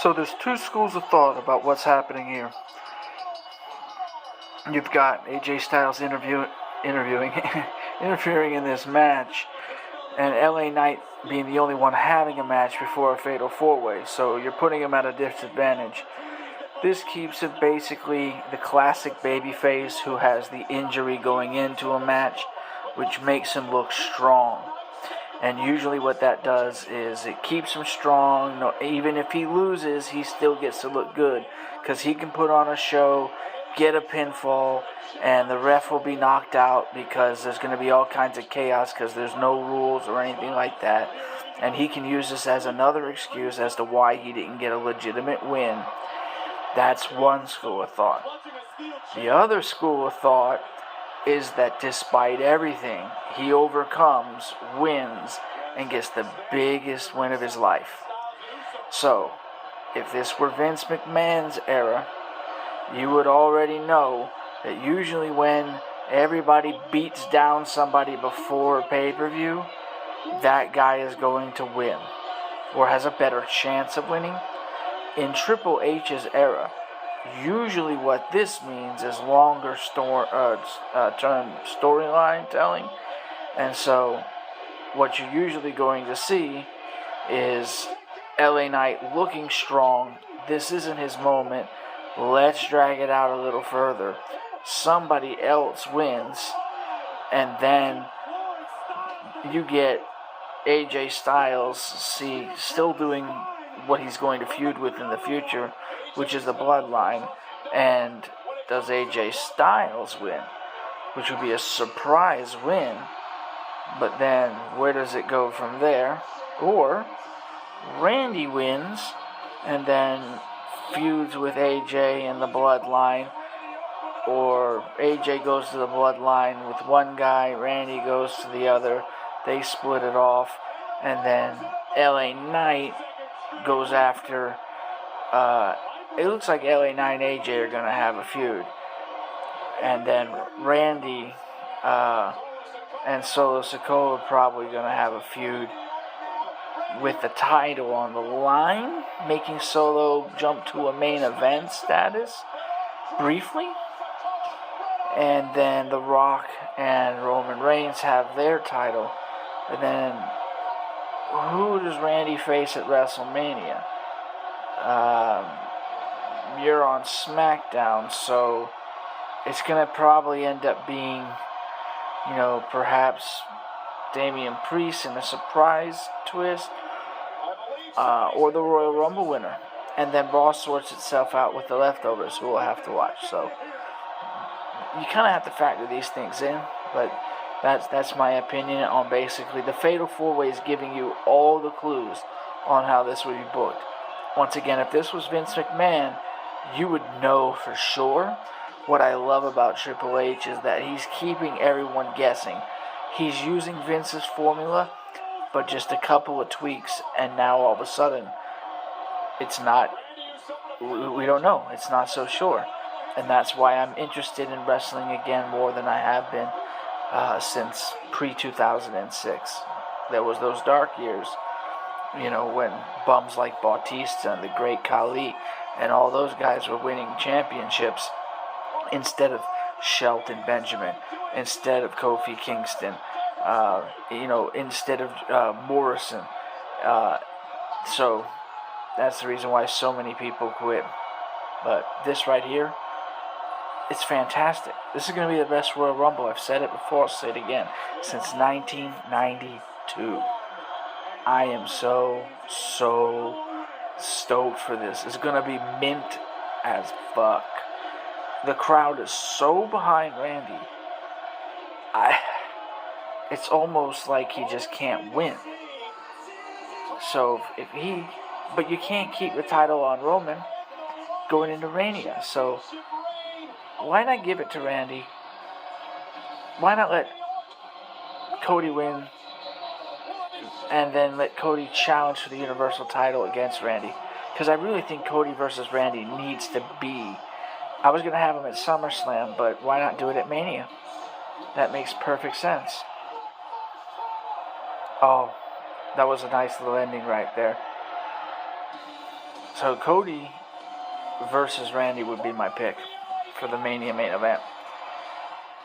So there's two schools of thought about what's happening here. You've got AJ Styles interviewing interfering in this match, and LA Knight being the only one having a match before a fatal 4-way. So you're putting him at a disadvantage. This keeps it basically the classic babyface who has the injury going into a match, which makes him look strong. And usually what that does is it keeps him strong. No, even if he loses, he still gets to look good, because he can put on a show, get a pinfall, and the ref will be knocked out because there's going to be all kinds of chaos because there's no rules or anything like that. And he can use this as another excuse as to why he didn't get a legitimate win. That's one school of thought. The other school of thought is that despite everything, he overcomes, wins, and gets the biggest win of his life. So, if this were Vince McMahon's era, you would already know that usually when everybody beats down somebody before a pay-per-view, that guy is going to win, or has a better chance of winning. In Triple H's era, usually what this means is longer term storyline telling. And so what you're usually going to see is LA Knight looking strong. This isn't his moment. Let's drag it out a little further. Somebody else wins. And then you get AJ Styles still doing what he's going to feud with in the future, which is the bloodline. And does AJ Styles win? Which would be a surprise win. But then, where does it go from there? Or Randy wins and then feuds with AJ and the bloodline. Or AJ goes to the bloodline with one guy, Randy goes to the other. They split it off. And then LA Knight goes after... it looks like LA Knight and AJ are going to have a feud. And then Randy and Solo Sikoa are probably going to have a feud with the title on the line, making Solo jump to a main event status briefly. And then The Rock and Roman Reigns have their title. And then who does Randy face at WrestleMania? You're on SmackDown, so it's going to probably end up being, perhaps Damian Priest in a surprise twist, or the Royal Rumble winner. And then Raw sorts itself out with the leftovers, who we'll have to watch. So you kind of have to factor these things in, but that's my opinion on basically the Fatal 4-Way is giving you all the clues on how this would be booked. Once again, if this was Vince McMahon, you would know for sure. What I love about Triple H is that he's keeping everyone guessing. He's using Vince's formula, but just a couple of tweaks, and now all of a sudden, it's not, we don't know. It's not so sure. And that's why I'm interested in wrestling again more than I have been since pre-2006. There was those dark years, when bums like Bautista and the Great Khali and all those guys were winning championships instead of Shelton Benjamin, instead of Kofi Kingston, instead of Morrison. So that's the reason why so many people quit. But this right here, it's fantastic. This is going to be the best Royal Rumble. I've said it before, I'll say it again. Since 1992. I am so stoked for this. It's going to be mint as fuck. The crowd is so behind Randy. It's almost like he just can't win. So but you can't keep the title on Roman going into Mania. So why not give it to Randy? Why not let Cody win and then let Cody challenge for the Universal title against Randy? Because I really think Cody versus Randy needs to be. I was going to have him at SummerSlam, but why not do it at Mania? That makes perfect sense. Oh, that was a nice little ending right there. So Cody versus Randy would be my pick for the Mania main event.